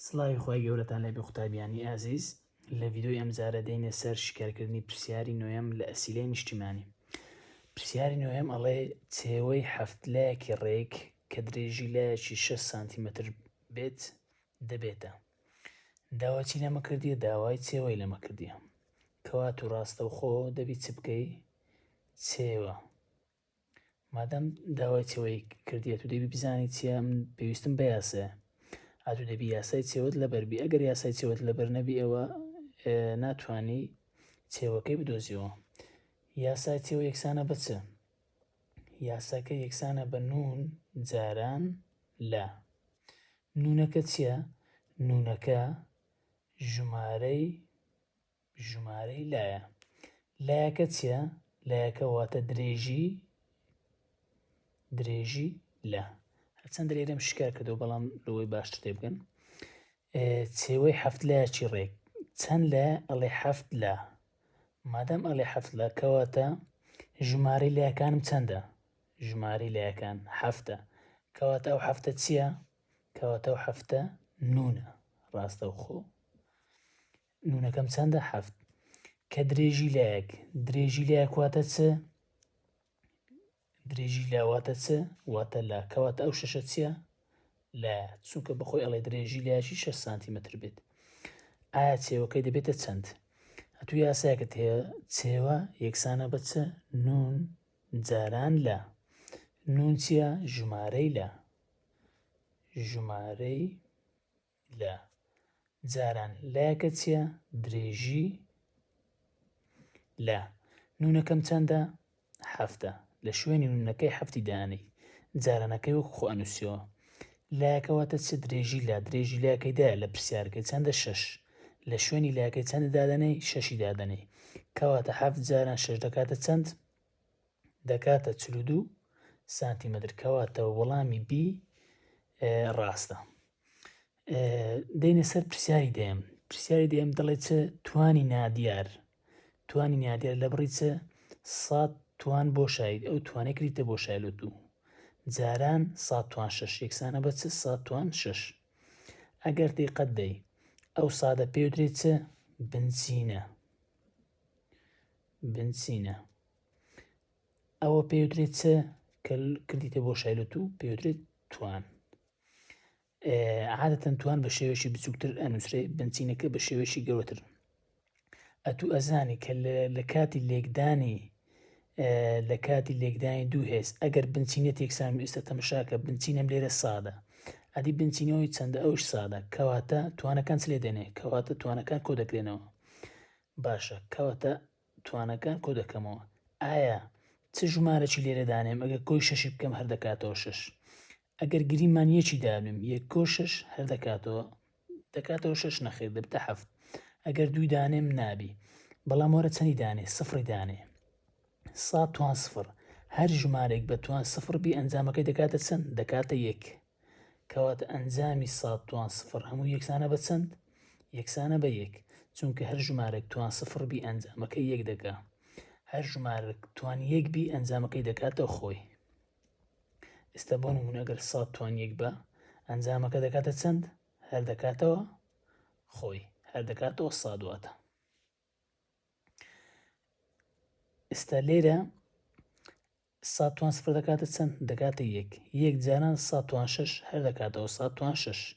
سڵاوی خۆی گەورەتان لێبێ قوتابیانی ئازیز. لە ڤیدۆی ئەم جارە دێنێ سەر شیکارکردنی پرسیاری نوێم لە ئەسیلەی نیشتیمانی. پرسیاری نوێم ئەڵێ چێوەی هەفتلایەکی ڕێک کە درێژی لایەکی 6 سانتیمەتر بێت دەبێتە. داواچی لەمە کردیە، داوای چێوەی لەمە کردیە. کەوات و ڕاستەوخۆ دەبی چ بکەی؟ چێوە. مادەم داوای چێوەی کردیە تو دەبی بزانی چیە پێویستم بە یاسایە. هاتو دەبی یاسای چێوەت لەبەربی. ئەگەر یاسای چێوەت لەبەر نەبی ئەوە ناتوانی چێوەکەی بدۆزیەوە. یاسای چێوە یەکسانە بە چ؟ یاساکە یەکسانە بە نون جاران لا. نونەکە چییە؟ نونەکە ژمارەی لایە. لایەکە چییە؟ لایەکە واتە درێژی لا. هەرچەندە لێرەم شکار کردەوە بەڵام لەوەی باشتر تێ بگەن. چێوەی هەفت لایەکی ڕێک چەند لایە؟ ئەڵێ هەفت لا. مادەم ئەڵێ هەفت لا کەواتە ژمارەی لایەکانم چەندە؟ ژمارەی لایەکان هەفتە. کەواتە ئەو هەفتە چییە؟ کەواتە ئەو هەفتە نونە. ڕاستەوخۆ نونەکەم چەندە؟ هەفت. کە درێژی لایەک واتە چ؟ درێژی لا واتە چ؟ واتە لا. کەواتە ئەو شەشە چییە؟ لایە، چونکە بەخۆی ئەڵێ درێژی لایەکی 6 سانتیمەتر بێت. ئایا چێوەکەی دەبێتە چەند؟ ئەتوو یاسایەکەت هەیە چێوە یەکسانە بە چ؟ نون جاران لا. نون چییە؟ ژمارەی لا. جاران لایەکە چییە؟ درێژی لا. نونەکەم چەندە؟ هەفتە. لە شوێنی نونەکەی هەفتی دانەی، جارانەکەی وەکو خۆ ئەنووسیەوە. لایەکە واتە چ؟ درێژی لا. درێژی لایەکەی دایە لە پرسیارەکەی چەندە؟ 6. لە شوێنی لایەکەی چەندە دادەنەی؟ 6 دادەنەی. کەواتە 7 جاران 6 دەکاتە چەند؟ دەکاتە 42 سانتیمەتر. کەواتە وەڵامی بی ڕاستە. دەینە سەر پرسیاری دێم. پرسیاری دێم دەڵێت چ؟ توانی نادیار. توانی نادیار لە بڕی چ؟ 100 توان بۆشایی. ئەو توانەی کریتە بۆشای لە دوو. جاران 100 توان 6 یەکسانە بە چ؟ 100 توان 6. ئەگەر دقت دەی ئەو سادە پێوترێت چ؟ بنچینە. ئەوە پێوترێت چ؟ کە کردیتە بۆشای لە دوو پێوترێت توان. عادەتەن توان بە شێوەیەکی بچووکتر ئەنووسرێ، بنچینەکە بە شێوەیەکی گەورەتر. ئەتوو ئەزانی کە لە کاتی لێکدانی دوو هێز ئەگەر بنچینێت یەکسان ئێستا تەمەشاکە بنچینەم لێرە سادە. ئەدی بنچینەوەی چەندە؟ ئەوش سادە. کەواتە توانەکان چ لێ دێنێ؟ کەواتە توانەکان کۆ دەکرێنەوە. باشە، کەواتە توانەکان کۆ دەکەمەوە. ئایا چ ژمارەی لێرە دانێم؟ ئەگەر کۆی 6 بکەم هەر دەکاتەوە 6. ئەگەر گریمان یەکی دابنم 1 کۆ 6 هەر دەکاتەوە 6 نەخێر دەبتە 7. ئەگەر دوی دانێم نابی. بەڵام وەرە چەندی دانێ؟ سفری دانێ. 100 توان سفر. هەر ژمارێک بە توان سفر بی ئەنجامەکەی دەکاتە چەند؟ دەکاتە 1. کەواتە ئەنجامی 100 توان سفر هەموو یەکسانە بە چەند؟ یەکسانە بە 1. چونکە هەر ژمارێک توان سفر بی ئەنجامەکەی 1 دەکا. هەر ژمارێک توان 1 بی ئەنجامەکەی دەکاتەوە خۆی. ئێستا بۆ نمونە ئەگەر 100 توان 1 بە ئەنجامەکە دەکاتە چەند؟ هەر دەکاتەوە خۆی، هەر دەکاتەوە 100 واتە. ئێستا لێرە 100 توان سفر دەکاتە چەند؟ دەکاتە 1. 1 جاران 100 توان 6 هەر دەکاتەوە 100 توان 6.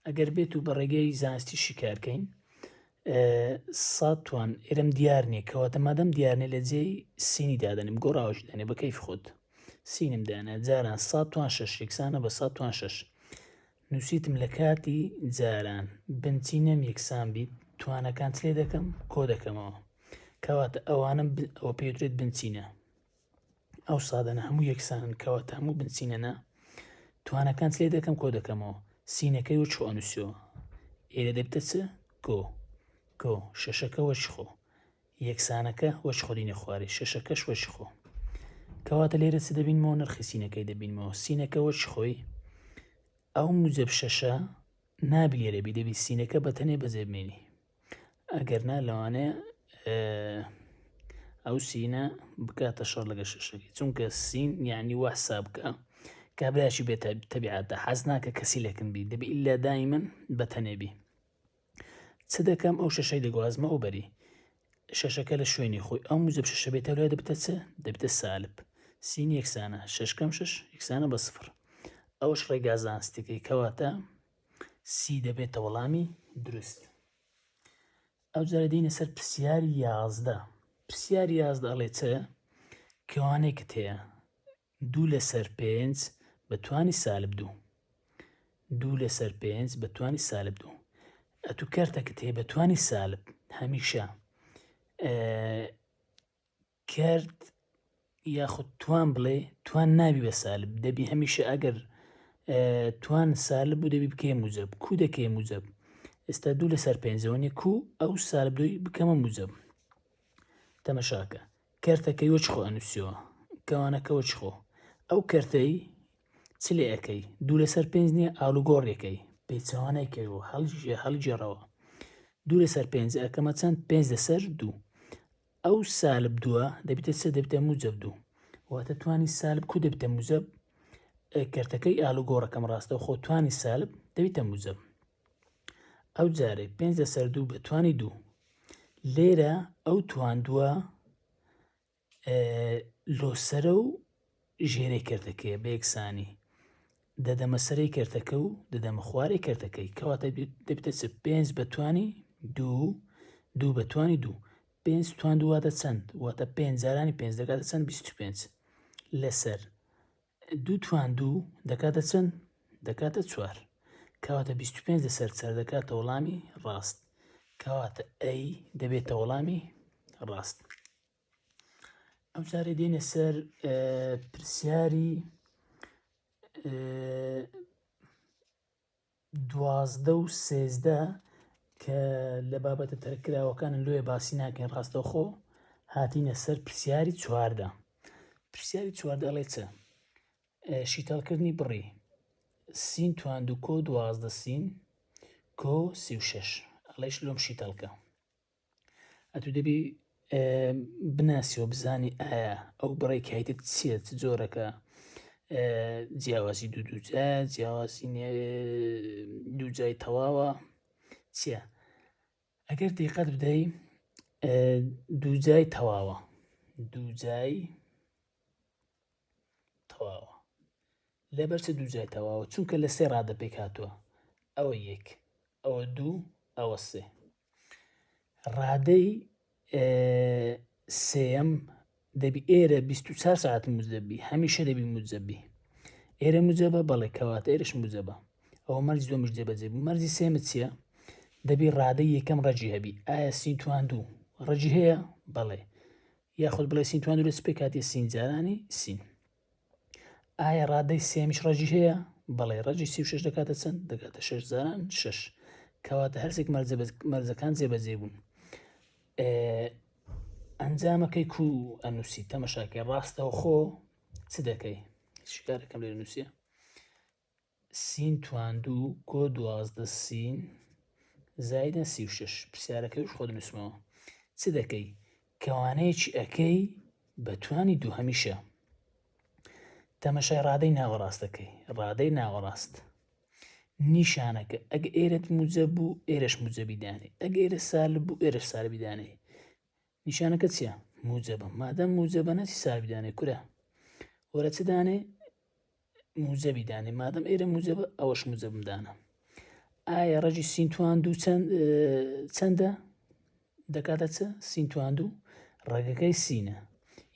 ئەگەر بێت و بە ڕێگەی زانستی شیکارکەین 100 توان ئێرەم دیار نییە، کەواتە مادەم دیارنێ لە جێی سینی دادەنیم، گۆڕاوەش دانێ بە کەیف خۆت. سینم دانە جاران 100 توان 6 یەکسانە بە 100 توان 6. نووسیتم لە کاتی جاران بنچینەم یەکسان بیت توانەکان چ لێ دەکەم؟ کۆ دەکەمەوە. کەواتە ئەوانم ئەوە پێوترێت بنچینە. ئەو سادەنە هەموو یەکسانن، کەواتە هەموو بنچینەنە توانەکان چ لێ دەکەم؟ کۆ دەکەمەوە. سینەکەی وەچ خۆ ئەنووسیەوە. ئێرە دەبتە چ؟ کۆ. شەشەکە وەچ خۆ. یەکسانەکە وەچ خۆ دینە خوارێ. شەشەکەش وەچ خۆ. کەواتە لێرە چ دەبینمەوە؟ نرخی سینەکەی دەبینمەوە. سینەکە وەچ خۆی. ئەو موجب شەشە نابی لێرە بی، دەبی سینەکە بەتەنێ بەجێ بمێنی. ئەگەر نا لەوانەیە ئەو سینە بکاتە شەڕ لەگە شەشەکەی، چونکە سین یعنی وا حساب بکە کابراایشی بێت تەبیعەتە حەز ناکە کەسی لەکن بی دەبێ ئیلا دایمەن بەتەنێ بی. چ دەکەم ئەو شەشەی دەگوازمە ئەو بەری شەشەکە لە شوێنی خۆی ئەو موزب شەشە بێتە لای دەبێتە چ دەبێتە سالب سین یەکسانە 6 کەم 6 یەکسانە بە سفر ئەوش ڕێگا زانستیەکەی کەواتە سی دەبێتە وەڵامی دروست. ئەو جارە دێنە سەر پرسیاری 11 پرسیاری 11 ئەڵێ چە کەوانەیەکت هەیە 2/5 بەتوانی سالب 2 2/5 بەتوانی سالب 2 ئەتو کارتەکەت هەیە بەتوانی سالب هەمیشە کرد یاخود توان بڵێ توان نابی بە سالب دەبی هەمیشە ئەگەر توان سالب بوو دەبی بکەیە موزب کو دەکەیە موزب ئێستا 2/5 کو ئەو سالب 2 بکەمە موزب تەمەشاکە کارتەکەی وەچ خۆ ئەنووسیەوە کەوانەکە وەچ خۆ ئەو کارتەی چ لێ ئەەکەی 2/5 نییە ئالوگۆڕیەکەی پێچەوانەیەکەیەوە هەڵگێڕەوە 2/5 ئەەکەمە چەند 5/2 ئەو سالب 2 دەبێتە چ دەبێتە موزب 2 واتە توانی سالب کو دەبێتە موزب کارتەکەی ئالوگۆڕەکەم ڕاستە خۆ توانی سالب دەبێتە موزب ئەو جارێ 5/2 بە توانی 2 لێرە ئەو توان 2 لۆسەرە و ژێرەی کردەکەیە بە یەکسانی دەدەمە سەرەی کردەکە و دەدەمە خوارەی کردەکەی کەواتە دەبێتە چ 5 بەتوانی 2 2 بەتوانی 2 5 توان 2 واتە چەند واتە 5 جارانی 5 دەکاتە چەند 25 لەسەر 2 توان 2 دەکاتە چەند دەکاتە 4 کەواتە 25 لەسەر 4 دەکاتە وەڵامی ڕاست کەواتە ئەی دەبێتە وەڵامی ڕاست. ئەم جارێ دێنە سەر پرسیاری 12 و 13 کە لە بابەتە تەرکراوەکانن لێ باسی ناکەین ڕاستەوخۆ هاتینە سەر پرسیاری 14 پرسیاری 14 ئەڵێ چە شیتالکردنی بڕی سین توان 2 کۆ 12 سین کۆ 36 ئەڵێش لۆم شیتالکە ئەتو دەبی بناسیەوە بزانی ئایا ئەو بڕێک هایتت چییە چ جۆرەکە جیاوازی دووجا جیاوازی دووجای تەواوە چییە ئەگەر دقت بدەی دووجای تەواوە دووجای تەواوە لەبەرچە دووجای تەواوە چونکە لە سێ ڕادە پێک هاتووە ئەوە یەک ئەوە دوو ئەوە سێ ڕادەی سێەم دەبی ئێرە 24 ساعت موزەبی هەمیشە دەبی موزەبی ئێرە موزەبە بەڵێ کەواتە ئێرەش موزەبە ئەوە مەرج دووەمش جێبەجێ بوو مەرجی سێمت چییە دەبی ڕادەی یەکەم ڕەجی هەبی ئایا سین توان 2 ڕەجی هەیە بەڵێ یاخود بڵێ سین توان 2 لە سپێ کاتی سین جارانی سین ئایا ڕادەی سێمیش ڕەجی هەیە بەڵێ ڕەجی 36 دەکاتە چەند دەکاتە 6 جاران 6 کەواتە هەرسێک مەرجەکان جێبەجێ بوون ئەنجامەکەی کو ئەنووسی تەمەشاکەی ڕاستەوە خۆ چ دەکەی شکارەکەم لێ نووسە سین توان 2 کۆ 12 سین زایدە 36 پرسیارەکەیش خۆ دنووسمەوە چ دەکەی کەوانەیەکی ئەەکەی بەتوانی 2 هەمیشە تەمەشای ڕادەی ناوەڕاستەکەی ڕادەی ناوەڕاست نیشانەکە ئەگە ئێرەت موزەب بوو ئێرەش موزەبی دانێ ئەگە ئێرە سالب بوو ئێرەش سالبی دانێ نیشانەکە چییە موزەبە مادەم موزەبە نەچی سالبی دانێ کورە وەرە چ دانێ موزەبی دانێ مادەم ئێرە موزەبە ئەوەش موزەبم دانە ئایا ڕەجی سین توان 2 چەندە دەکاتە چە سین توان 2 ڕێگەکەی سینە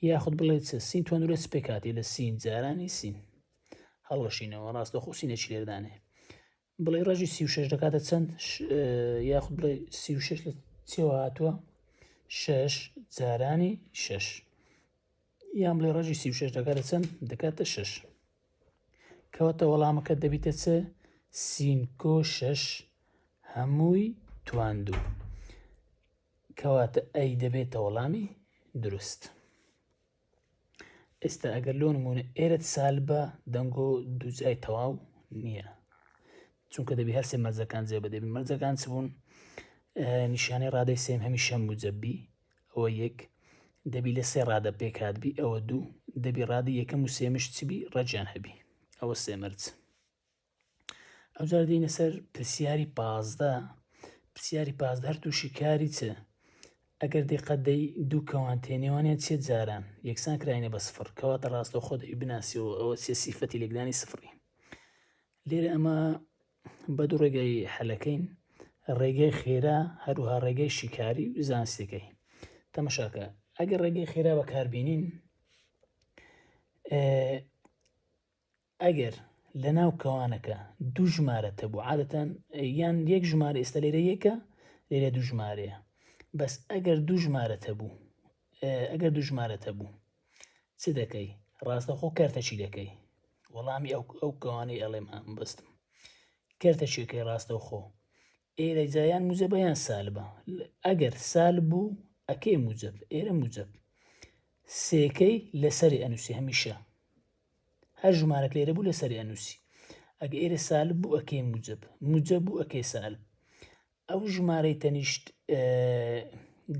یاخود بڵێ چە سین توان 2 لە سپێ کاتی لە سین جارانی سین هەڵەشینەوە ڕاستەخۆ سینێکی لێردانێ بڵێ ڕەجی 36 دەکاتە چەند یاخود بڵێ 36 لە چێوە هاتووە 6 جارانی 6 یان بڵێ ڕەجی 36 دەکاتە چەند دەکاتە 6 کەواتە وەڵامەکە دەبیتە چە سین کۆ 6 هەمووی توان 2 کەواتە ئەی دەبێتە وەڵامی دروست. ئێستا ئەگەر لۆ نمونە ئێرەت سالبە دەنگۆ دووجای تەواو نییە چونکە دەبی هەرسێ مەرجەکان جێبە دەبی مەرجەکان چ بوون نیشانەی ڕادەی سێم هەمیشە موزەبی ئەوە یەک دەبی لە سێ ڕادە پێک هاتبی ئەوە دوو دەبی ڕادی یەکەم و سێمش چبی ڕەجیان هەبی ئەوە سێمەرج. ئەوجار دێنە سەر پرسیاری 15. پرسیاری 15 هەر تووشی کاری چ؟ ئەگەر دقت دەی دوو کەوانتێنێوانیان چێت جاران یەکسان کراینە بە سفر کەواتە ڕاستەوخۆ دەبی بناسیەوە ئەوە چێ سیفەتی لێکدانی سفری. لێرە ئەمە بە دوو ڕێگای حەلەکەین، ڕێگەی خێرا هەروها ڕێگەی شیکاری و زانستەکەی. تەمەشاکە ئەگەر ڕێگەی خێرا بەکاربێنین، ئەگەر لە ناو کەوانەکە دوو ژمارەتە بوو عادەتەن یان یەک ژمارە ئێستا لێرە یەکە لێرە دوو ژمارەیە، بەس ئەگەر دوو ژمارەتە بوو چ دەکەی؟ ڕاستەخۆ کارتەچی دەکەی. وەڵامی ئەو کەوانەی ئەڵێم بەستم کارتەچیەکەی ڕاستەوخۆ ئێرە جایان موجەبە یان سالبە. ئەگەر سالب بوو ئەکەی موجەب، ئێرە موجەب سێکەی لەسەری ئەنووسی هەمیشە هەر ژمارەك لێرە بوو لەسەری ئەنووسی. ئەگە ئێرە سالب بوو ئەکەی موجەب بوو ئەکەی سالب. ئەو ژمارەی تەنیشت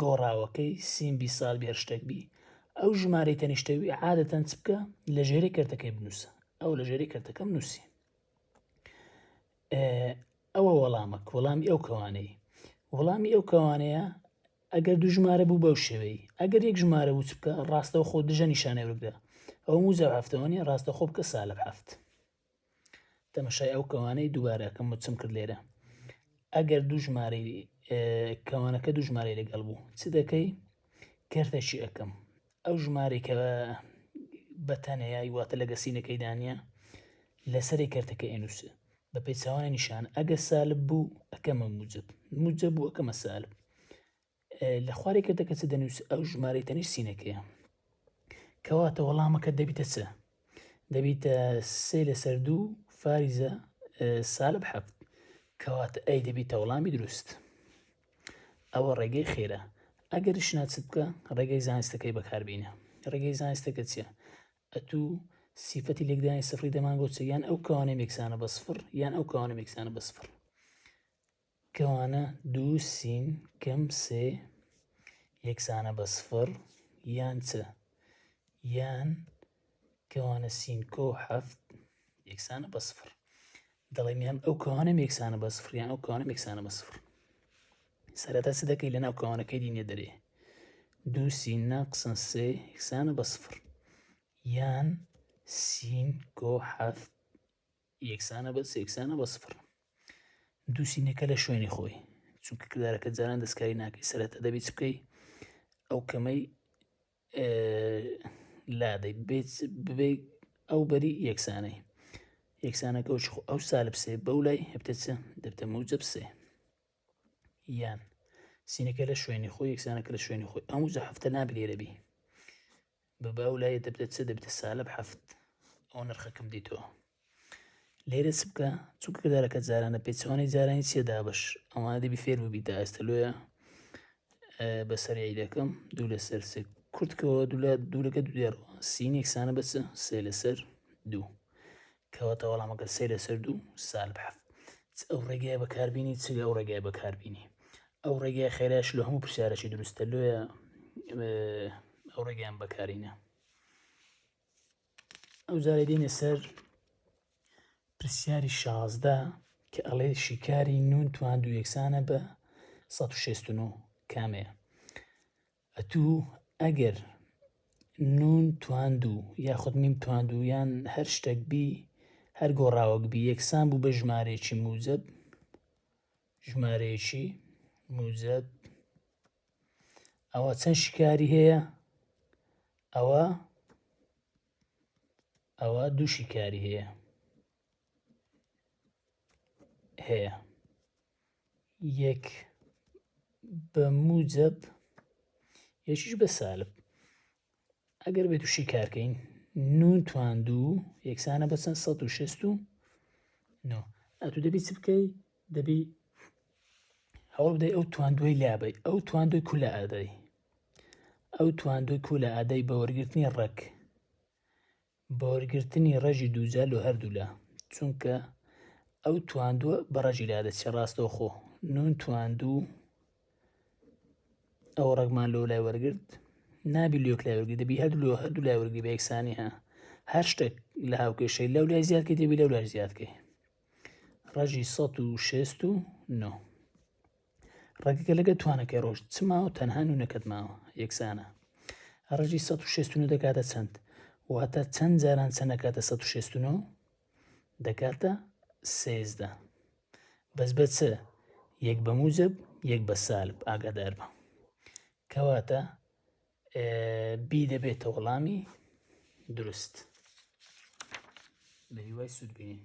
گۆڕاوەکەی سینبی سالبی هەر شتێک بی ئەو ژمارەی تەنیشتەوی عادەتەن چ بکە لە ژێرەی کەرتەکەی بنووسە، ئەو لە ژێرەی کەرتەکەم نووسی. ئەوە وەڵامەک وەڵامی ئەو کەوانەی. وەڵامی ئەو کەوانەیە ئەگەر دوو ژمارە بوو بەو شێوەی، ئەگەر یەک ژمارە بوو چ بکە ڕاستەوە خۆ دژە نیشانەی وەرگرە ئەو موجەب هەفتەوەنیە ڕاستەخۆ بکە سالب هەفت. تەمەشای ئەو کەوانەی دووبارەکەم چم کرد لێرە. ئەگەر دوو ژمارەی کەوانەکە دوو ژمارەی لەگەڵ بوو چ دەکەی؟ کەرتەچی ئەەکەم ئەو ژمارەی کە بەتەنەیە واتە لە گەسینەکەی دانیە لەسەری کەرتەکە ئێنووسە بە پێچوانە نیشان. ئەگە سالب بوو ئەەکەمە موجەب بوو ئەەکەمە سالب. لە خوارێ کەرتەکە چ دەنووس؟ ئەو ژمارەی تەنیشت سینەکەیە. کەواتە وەڵامەکە دەبیتە چ؟ دەبیتە 3/2 فاریزە سالب هەفت. کەواتە ئەی دەبیتە وەڵامی دروست. ئەوە ڕێگەی خێرا. ئەگەر شنا چ بکە ڕێگەی زانستەکەی بەکاربینە. ڕێگەی زانستەکە چیە؟ ئەتوو سیفەتی لێکدانی سفری دەمانگۆ چ؟ یان ئەو کەوانەی یەکسانە بە سفر یان ئەو کەوانە یەکسانە بە سفر. کەوانە 2 سین کەم 3 یەکسانە بە سفر یان چ؟ یان کەوانە سین کۆ 7 یەکسانە بە سفر. دەڵێم یان ئەو کەوانەم یەکسانە بە سفر یان ئەو کەوانەم یەکسانە بە سفر. سەرەتا چ دەکەی لە ناو کەوانەکەی دینێ دەرێ 2 سین ناقسن 3 یەکسانە بە سفر یان سین کۆ 7 یەکسانە بە یەکسانە بە سفر. دوو سینەکە لە شوێنی خۆی چونکە کردارەکە جاران دەستکاری ناکەی. سەرەتا دەبی چ بکەی؟ ئەو کەمەی لادەی ببێ ئەو بەری یەکسانەکە ئەو سالب سێ بەو لای هەبتە چ؟ دەبتە موجەب سێ. یان سینەکە لە شوێنی خۆی یەکسانەکە لە شوێنی خۆی ئەو موجە هەفتە نابێ لێرەبی بە ئەو لای دەبتە چ؟ دەبتە سالب هەفت. ئەو نرخەکەم دیتەوە. لێرە چ بکە؟ چونکە کردارەکە جارانە پێچوانەی جارانی چیە دابش ئەوانە دەبی فێر ببیتە ئێستا لۆیە بەسەری دەکەم 2 لەسەر 3 کورتکەوە دوو لەگە دوو دێڕەوە سین یەکسانە بە چ؟ 3 لەسەر 2. کەواتە وەڵامەکە 3 لەسەر 2 سالب هەفت. ئەو ڕێگای بەکاربینی چ؟ ئەو ڕێگای بەکاربینی. ئەو ڕێگای خێراش لە هەموو پرسیارەکی دروستە لۆیە ئەو ڕێگەیان بەکارینە. ئەو جارە دێنە سەر پرسیاری 16 کە ئەڵێ شیکاری نون تواندوو یەکسانە بە 169 کامەیە؟ ئەتوو ئەگەر نون تواندوو یاخود میم تواندوو یان هەر شتێک بی هەر گۆڕاوەک بی یەکسان بوو بە ژمارەیەکی موجەب ئەوە چەند شیکاری هەیە؟ ئەوە دوو شیکاری هەیە یەک بە موجەب یەکیش بە سالب. ئەگەر بێت و شیکارکەین نون تواندوو یەکسانە بە چەند 169 ئەتوو دەبی چ بکەی؟ دەبی هەوڵ بدەی ئەو تواندوی لابی ئەو تواندوی کولە ئادەی بە وەرگرتنی ڕێک بە وەرگرتنی ڕەژی دووجا لە هەردوو لا چونکە ئەو تواندووە بە ڕەژی لا دەچێ ڕاستەوە خۆ نون تواندوو ئەو ڕێگمان لەو لای وەرگرت نابی لۆک لای وەرگری دەبی هەردوو لای وەرگری بە یەکسانی هەر شتێک لە هاوکێشەی لەو لای زیادکەی دەبی لەو لای زیادکەی. ڕەجی 169 ڕێگەکە لەگە توانەکەی ڕۆژ چ ماوە تەنها نونەکەت ماوە یەکسانە. ڕەجی 169 دەکاتە چەند؟ واتە چەند جاران چەند دەکاتە 169 دەکاتە 13. بەس بە چ؟ یەک بە موجب یەک بە سالب ئاگادار بە. کەواتە بی دەبێتە وەڵامی دروست بە هیوای سوود بینین.